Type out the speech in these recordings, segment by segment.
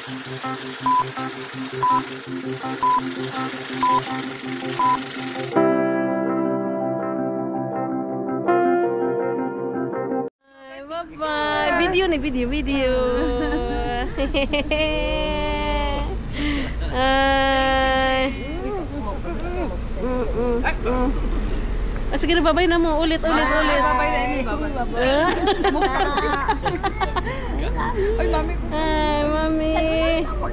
Bye-bye. Video ni video. Sige na, babay na mo. Ulit. Babay na ini, babay. Ay, mami. Hi, mami.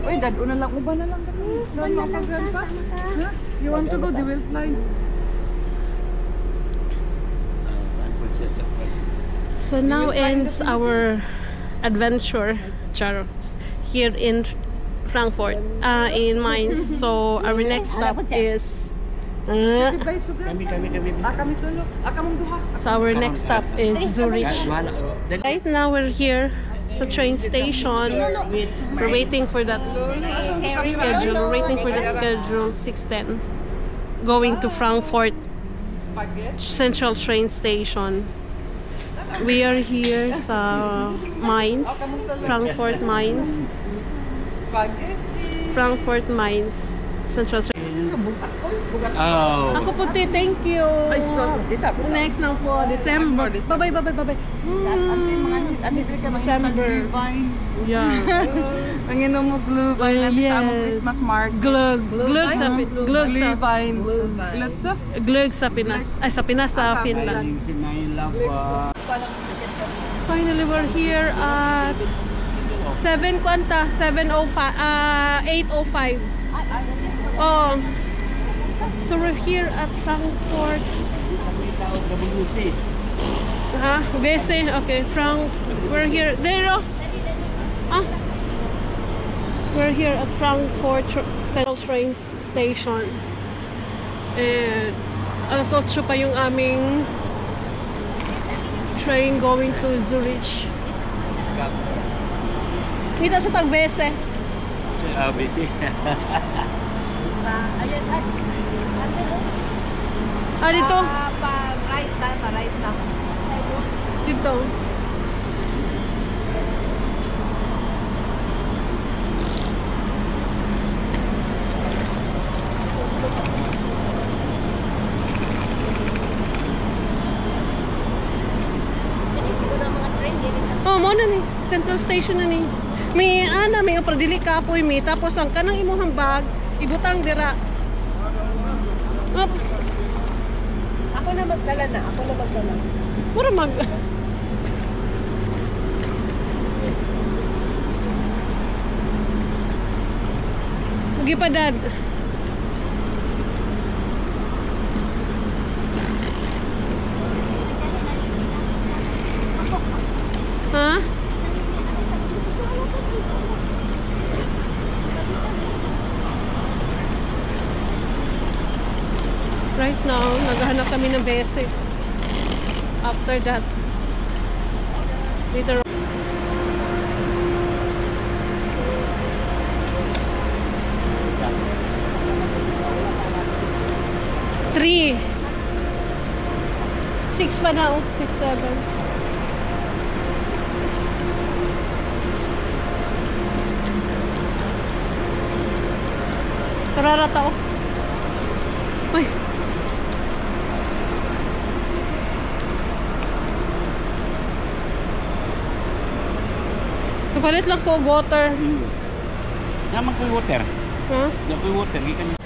Uy, dad, una lang. Uba na lang. You want to go? They will fly. So now ends our adventure, Charles, here in Frankfurt, in Mainz. So our next stop is so our next stop is Zurich. Right now we're here sa train station. We're waiting for that schedule. We're waiting for that schedule 6:10, going to Frankfurt Central Train Station. We are here sa Mainz, Frankfurt Mainz. Frankfurt Mainz Central Train. Oh. Ako po, thank you. Next na po, December. Bye-bye. December. Yeah. Ang inom mo blue vine natin sa among Christmas market. Glögg sa Pinas. Ay, sa Pinas, sa Finland. Finally, we're here at 8:05. Oh. So we're here at Frankfurt. BC. Okay, we're here. There. We're here at Frankfurt Central Train Station. And alas 8 pa yung aming train going to Zurich. Kita sa Tagbese. BC. Dito. Pa-right lang. Dito. Oh, mo na ni. Central Station na ni. May pradili kapoy mi. Tapos ang kanang imong bag, ibutang dira. Ako na magdala. Mura mag... Huwag pa, Dad. Ha? Right now, naghahanap kami ng bese. After that, later on. Three. 6 pa na. 6, 7. Kararata oh. Uy. Kapalit lang ko water. Naman ko water. Huh? Naman ko water. Gikan.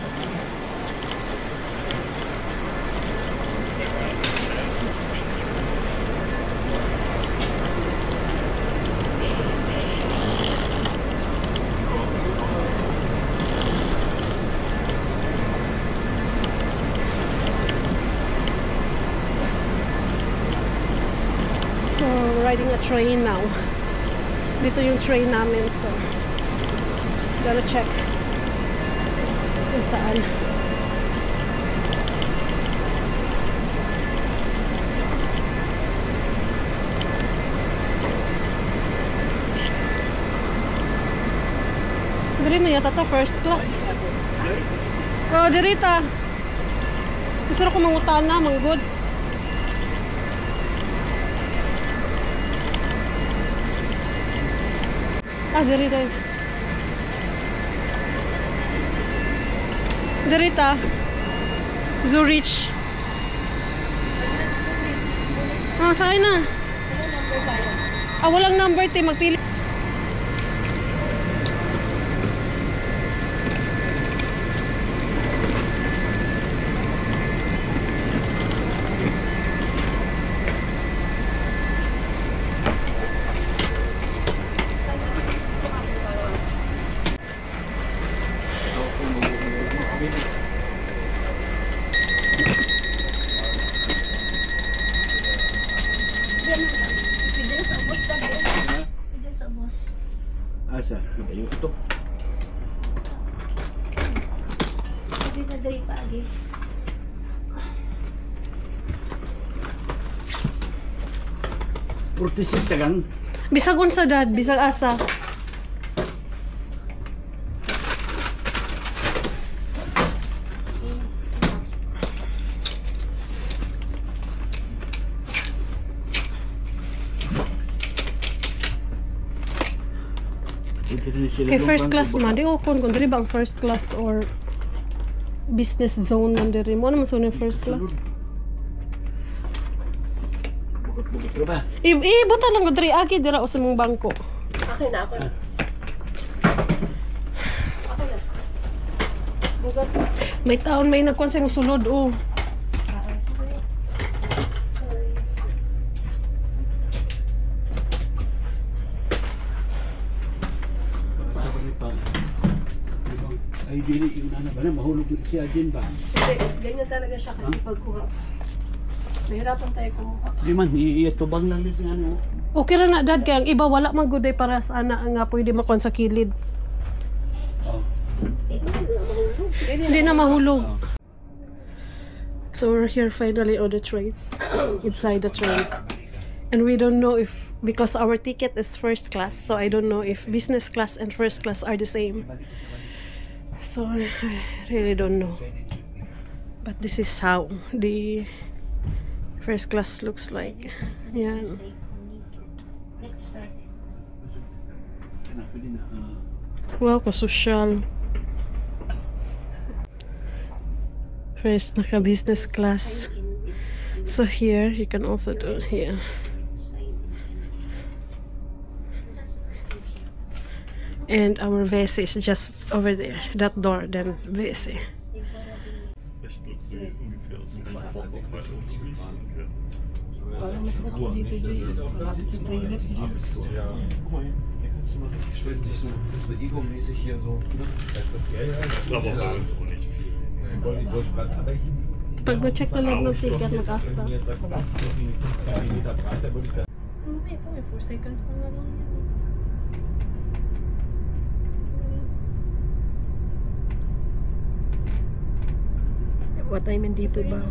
So, riding a train now. Dito yung train namin, so gotta check kung saan. Diri na yata ta first class. Oh, diri ta. Gusto ko mangutana, manggod. Diri tayo. Dirita. Zurich. Oh, sakay na. Ah, walang number, te. Magpili. Asa? Ayun ito. Hindi na dali pagi. Purtisip tagang. Bisag unsa dad, bisag asa. Kay first class man, di ko kung dili ba ang first class or business zone man diri mo naman sa first class. Bugot ba? Buta lang ko diri agi dira sa mong bangko. Okay na, ako na. Ako na. Bugat. May taon may nagkuan sa sulod oh. Ay, dili yung ano ba na, mahulog siya din ba? Hindi, ganyan talaga siya kasi pagkuha. Mahirapan tayo kumuha. Di man, iatubang lang din ano. Okay ra na dad kay ang iba wala man gud para sa ana nga pwede makon sa kilid. Oh. Hindi na mahulog. So we're here finally on the trains, inside the train. And we don't know if, because our ticket is first class, so I don't know if business class and first class are the same. So I really don't know. But this is how the first class looks like. Yeah. Wow, ka-social. First, naka-business class. So here, you can also do here. And our WC is just over there. That door, then WC. Parang mas ako dito dito. Lapit sa toilet. Ego-mäßig hier so. Das ist aber bei uns auch nicht viel. Pag check na lang ng ticket, mag-asta. May 4 seconds pa na lang. What time dito ba?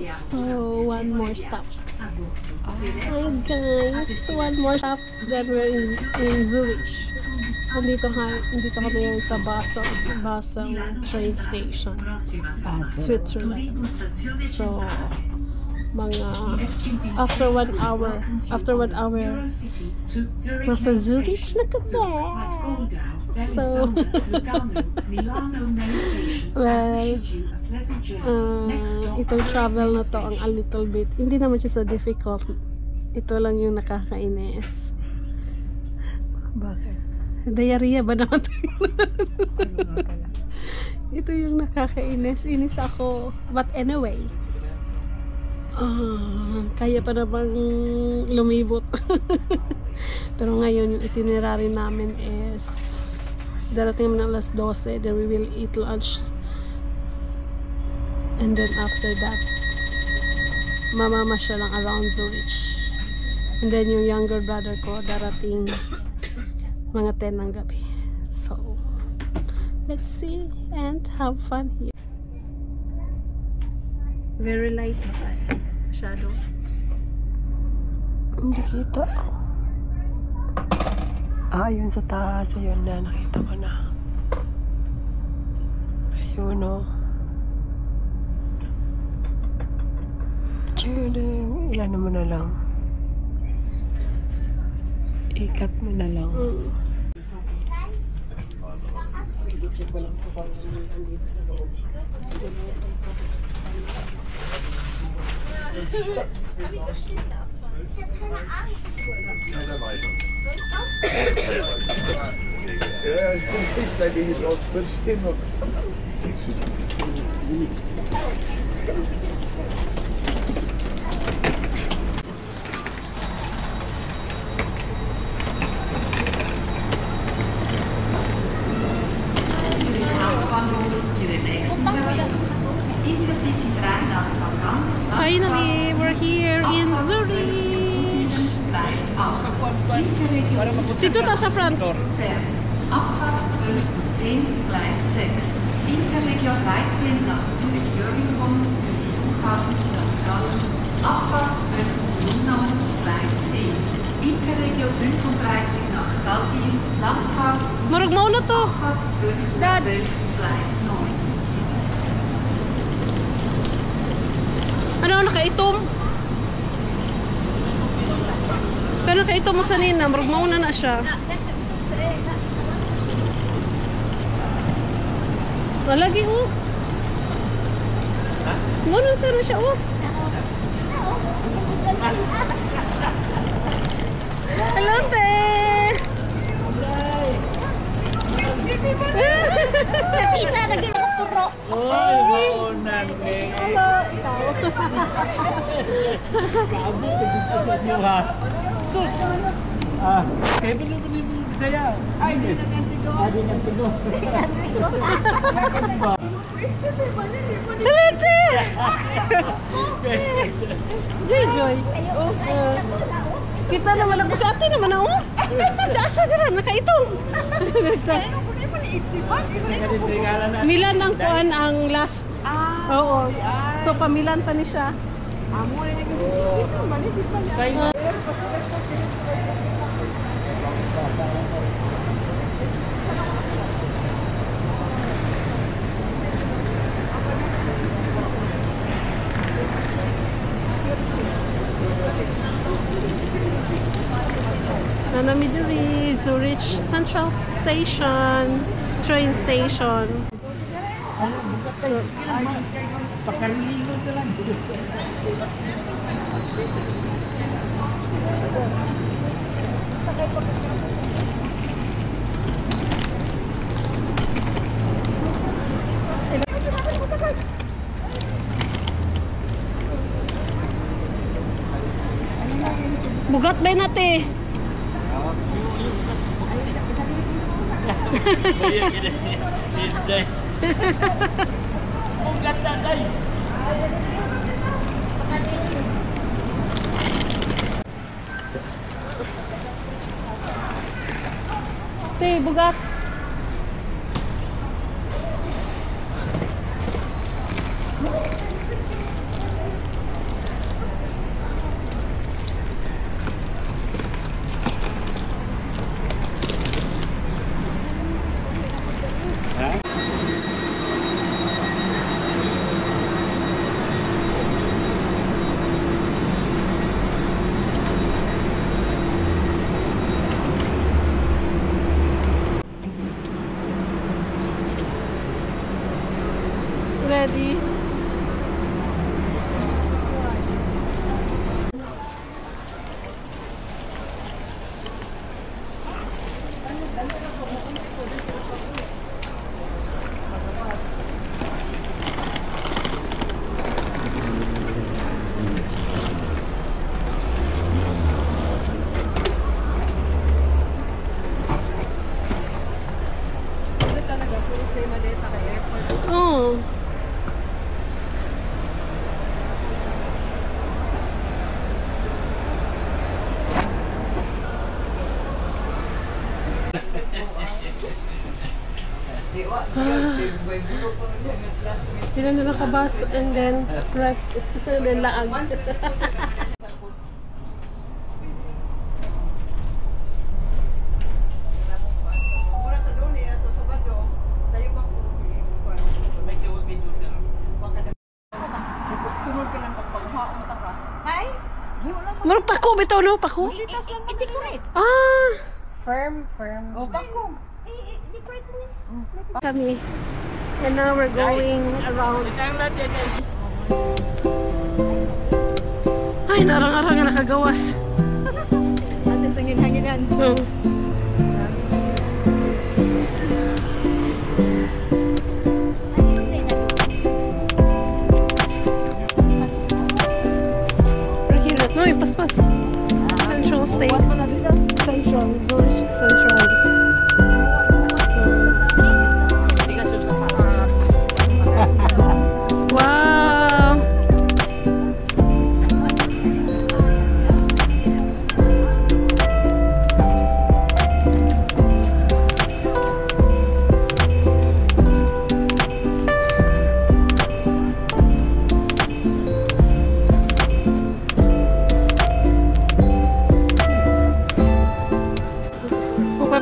So, one more stop. Hi guys, one more stop. Then we're in Zurich. Nandito kami ngayon sa Basel train station. Switzerland. So, mga after one hour nasa Zurich na kami. So well, itong travel na to ang a little bit, hindi naman siya sa difficult, ito lang yung nakakainis. Bakit? Diarrhea ba naman ito? Ito yung nakakainis, inis ako, but anyway, kaya pa namang lumibot. Pero ngayon yung itinerary namin is darating naman alas 12, then we will eat lunch, and then after that mamamasyal lang around Zurich, and then yung younger brother ko darating mga 10 ng gabi. So let's see and have fun here. Very light shadow. Hindi kita. Yun sa taas. Ayun na, nakita ko na. Ayun o. Yan mo na lang. Ikat mo na lang. Ja, ich bin nicht dagegen raus, stehen noch. Finally, we're here in Zurich. Dito ta sa front. Abfahrt 12:10, Gleis 6. Interregion 13 nach Zürich-Irgendwann, Zürich-Flughafen, St. Gallen. Abfahrt 12:09, Gleis 10. Interregion 35 nach Galbin, Landfahrt. Murag mo na to. Abfahrt 12:12, Gleis 9. Ano, nakaitom? Pero nakaitom mo sa nina, murag mauna na siya. Lagi oh. Ngunong sir siya oh. Hello te. Nakita lagi mo puro. Oy, maunan eh. Hello, ikaw. Kaabot dito sa inyo ha. Sus. Kaya ba naman yung Bisaya? Ay, di na nandito. Di na nandito. Talente! Joy. Kita naman ako sa ate naman ako. Sa asa dira nakaitong. Milan ang kuan ang last. Oo. So pamilan pa ni siya. Amo rin nag-isip man di pa niya. Nanamiduri, Zurich Central Station, train station. So, Pakariligo ka lang. bugat ba nate? Bugat na day. Te, bugat. Ready? Talaga, puro stay maleta kay airport. Oh. Sila na nakabas and then rest. Then laag. Mura sa doon eh, sa Sabado, sa'yo bang sunod ka lang pagpaghaon ka ka. Murag pako bitaw no, pako. Sitas lang i-decorate. Ah, Firm. Oh, pako. I-decorate mo. kami. And now we're going around. Ay, narang-arang na nakagawas. Ate, tangin-hanginan. Hmm. Noy, paspas. Central State. Buat mo na sila. Central, Zurich Central. So, wow!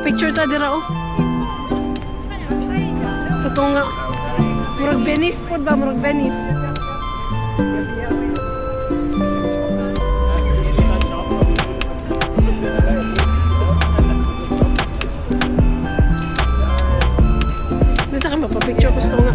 Picture ta dira oh. Sa tunga. Murag Venice pod ba, murag Venice. Dito ka mapapicture ko sa tunga.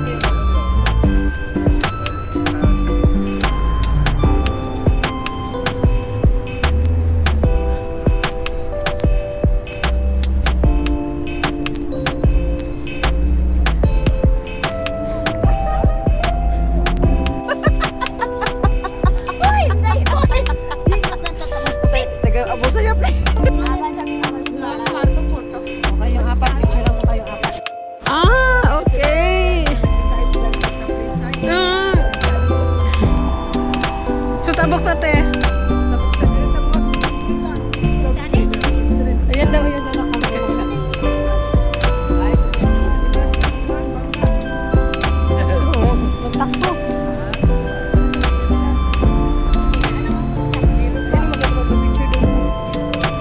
Ah, okay. So tabok tate. Ayan daw yun na takbo.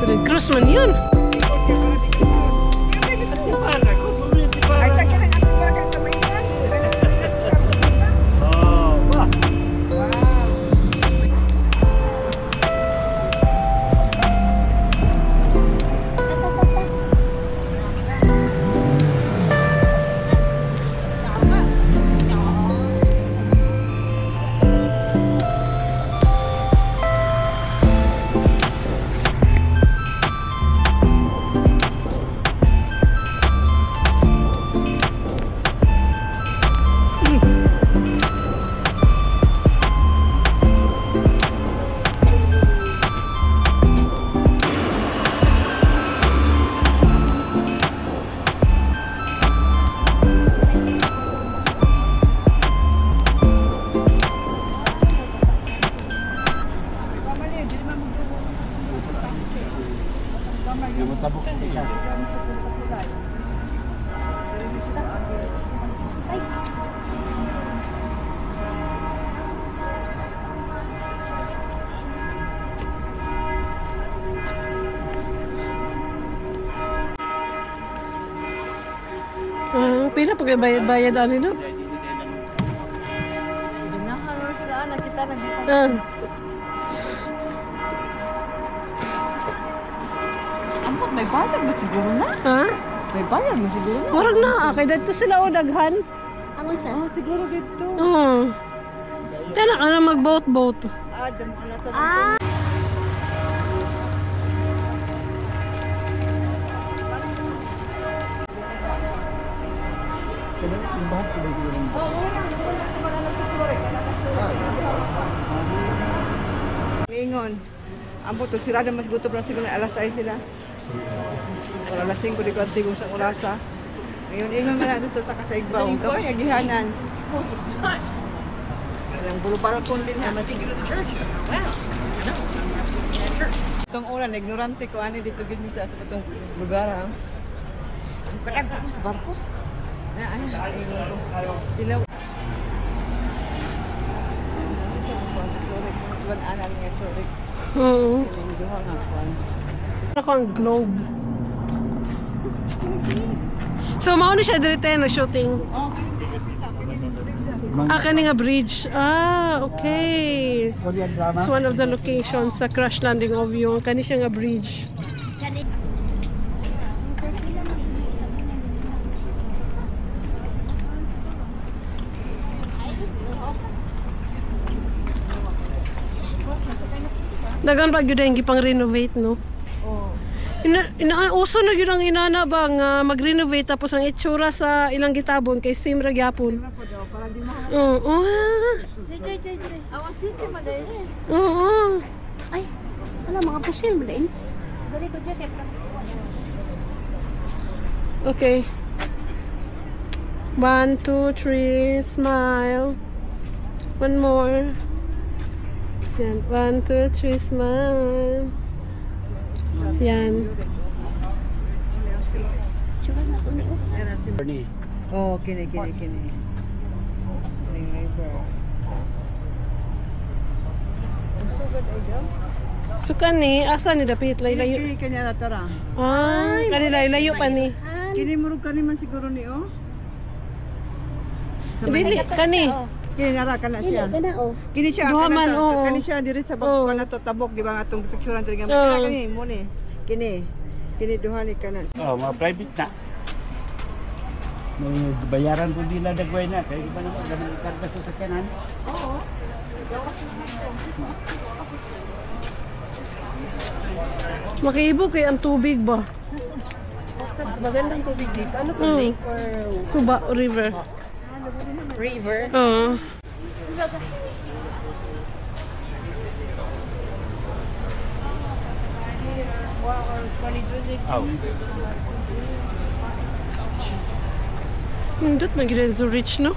Red Cross man yun. Pila pag bayad ani no? Ginahan sila anak kita nagpapag. Ampot, may bayad ba siguro na? Ha? May bayad mo siguro na? Murag na, kay dito sila o daghan. Amon sa. Oh, siguro dito. Oo. Sana ka na mag-boat. Damo ala sa Ah. Ingon. Ampot, sirada mas gutom lang siguro na alas 6 sila. Wala alas 5 di ko antigong sa orasa. Ngayon, ingon man na dito sa Kasaigbaw. Kapag agihanan. Ang bulo parang kundin ha. Itong ulan, ignorante ko ani dito gid mi sa itong lugar ha. Ang karag ko sa barko. Dilaw. Oo. Ako ang globe. So, mao na siya direte na shooting. Kani nga bridge. Okay. Korean drama. It's one of the locations sa crash landing of yung kani siya nga bridge. Dagan pa gyud ang gipang renovate no. Uso na yun ang inana ba nga mag-renovate tapos ang itsura sa ilang gitabon kay same ra gyapon. Oo. Awas city madali. Oo. Ay, wala mga pusil madali. Dali ko dyan kay Okay. 1, 2, 3, smile. One more. Yan. 1, 2, 3, smile. Yan. Tsaka na ito niyo. Oh, kini. Ring river. So kani, asa ni dapit layo? Kini na tara. Ay, kani layo pa ni. Kini murag kani man siguro ni oh. Dili, kani. Kini nara kana siya. Kana oh. Kini siya Duha man, oo. kani siya diri sa bangko na to tabok di ba nga atong picturean diri nga. Kani mo ni. Kini duha ni kana. Oh, mga private na. May bayaran ko nila dagway na. Kaya iba naman, ganun ikarga sa sakyanan. Oo. Makiibo kay ang tubig ba? Magandang tubig dito. Ano to, lake or Suba River. river? Oo. Oh. Nindot man gid so rich no?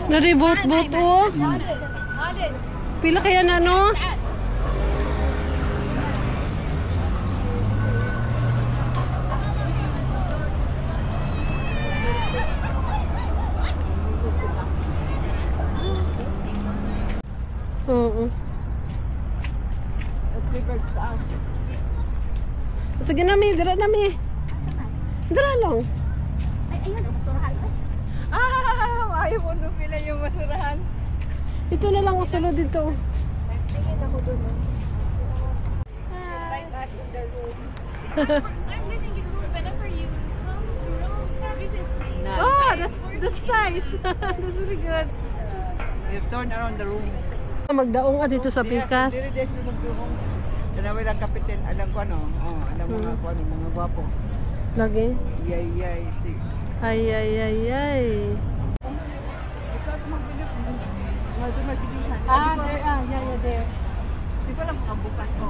Naribot-bot oh. Pila kaya na no? Oo. Sige nami, dira nami. Dira lang. Ay, ayun, basurahan. Ayaw mo nung pila yung basurahan. Ito na lang ang sulod dito. Tingin ako doon. I'm living in Rome. Whenever you come to Rome, visit me. Oh, that's nice. That's really good. We've turned around the room. Magdaong dito sa Pikas. Diri des magduhong. Tanaway lang kapitan, alam ko ano. Oh, alam mga ko ano, mga gwapo. Lagi. Yay, si. Ay. There. Di ko lang bukas ko.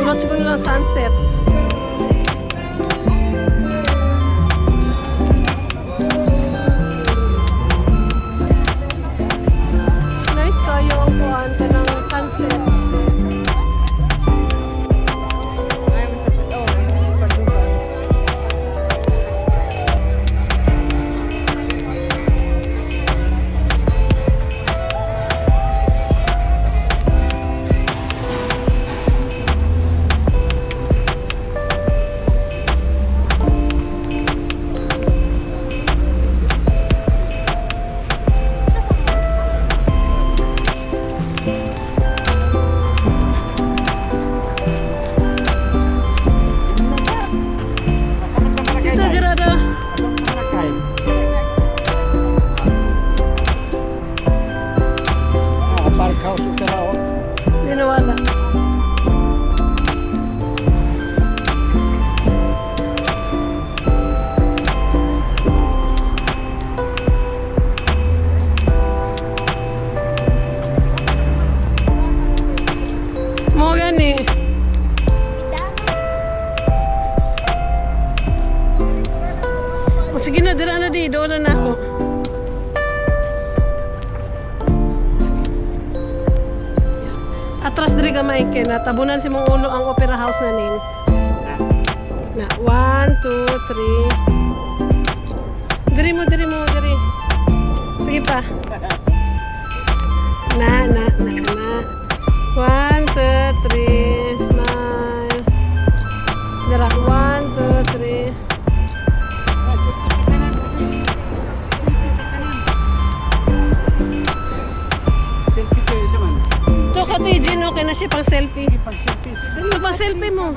Watch ko lang sunset. Nice kayo ang kuhaan ka ng sunset. Nawala. Mo gani. O sige na, dira na di, doon na ako. Atras diri gamay kay natabunan si mong ulo ang opera house na nin. Na 1 2 3. Diri mo. Sige pa. Na. 1 2 3 smile. Dara 1 2 3. Tijin, okay na siya pang selfie. Ano pang selfie mo?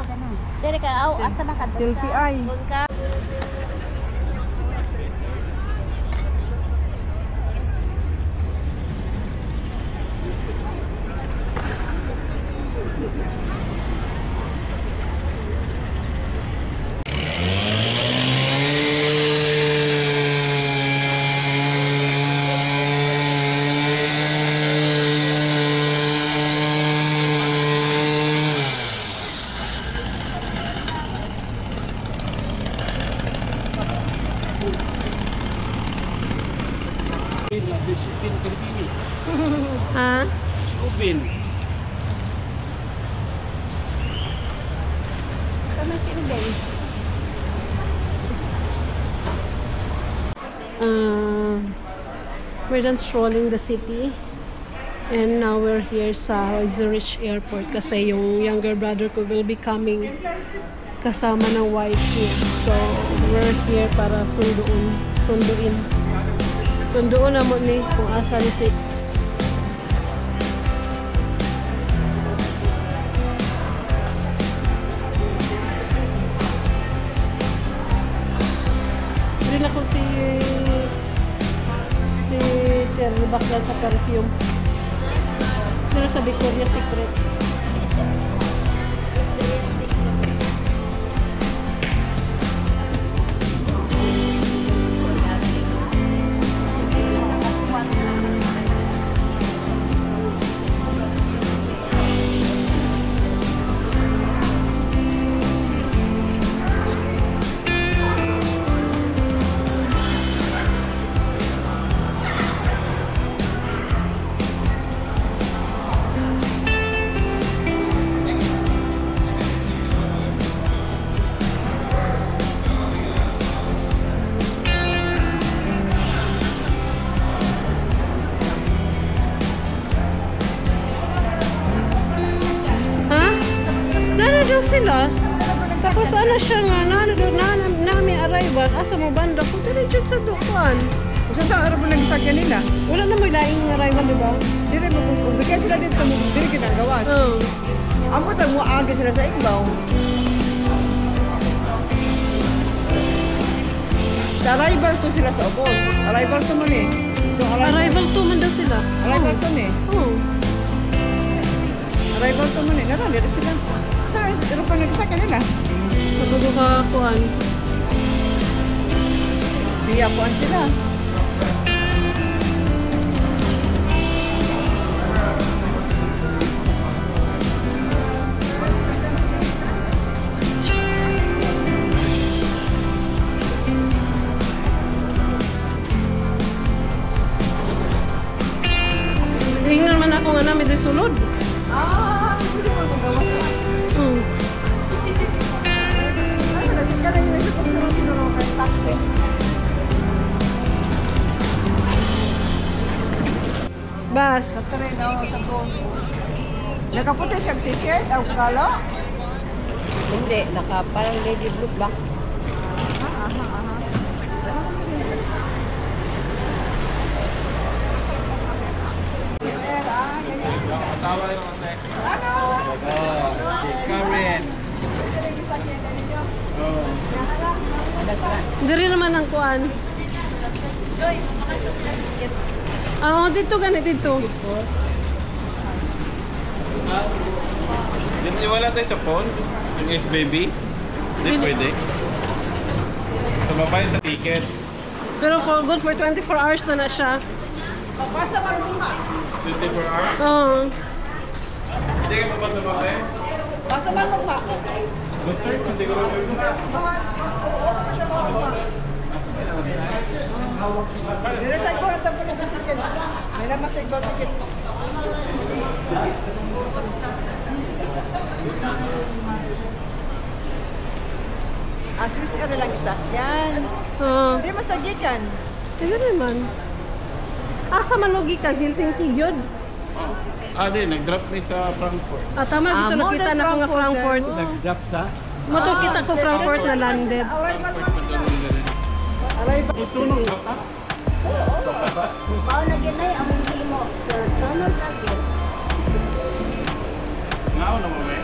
Dire ka, asa na ka? Selfie ay. Ha? Ubin. Kamu si Ubin. We're done strolling the city. And now we're here sa Zurich Airport kasi yung younger brother ko will be coming kasama ng wife niya. So, we're here para sunduin na mo ni kung asa ni si rin ako si Terry bakla sa perfume pero sa Victoria's Secret. daw sila. Tapos ano siya nga, nami arrival, asa mo banda ko, diretso sa dukuan. Kung saan araw mo lang isakyan nila? Wala na mo laing arrival, di ba? Dire mo kung bigyan sila dito, dire ginagawas. Oo. Ang putang mo agi sila sa Igbaw. Sa arrival to sila sa Obos. Arrival to man eh. Arrival 2 man daw sila. Arrival to eh. Oo. Arrival to man eh. Nga dire sila. Sa iro pa nagsakyan nila. Sa bago ka kuan. Biya kuan sila. Hingan man ako nga namin di sulod. Hindi mo magawa sa. Oo. Ay, nagkita na yun sa pagkakas kay taxi. Bas. Sa tren ako sa phone. Nakaputi siyang t-shirt, ang kala? Hindi, parang lady blue black. Asawa rin ako, Nek. Si Karen. Diri naman ang kuan. Oo, dito ganit dito. Di wala tayo sa phone? Yung S-Baby? Di pwede? So, mabayan sa ticket. Pero for good for 24 hours na siya. Basta marunga. 24 hours? Oo. Hindi ka pa sa bahay? Basta marunga. Sir, kung siguro mo. Dire sa ko ta pala ng ticket. May naman sa Igbaw ticket. Swiss ka na lang isa. Yan. Oo. Hindi masagikan. Sige naman. Asa man logikan Helsinki gyud. Di, nag-drop ni sa Frankfurt. Tama dito mo nakita na na ko nga Frankfurt. Nag-drop sa? Mo to kita ko Frankfurt na landed. Mao na ginay among himo. Sir, sunod na gyud. Ngao na mo, eh.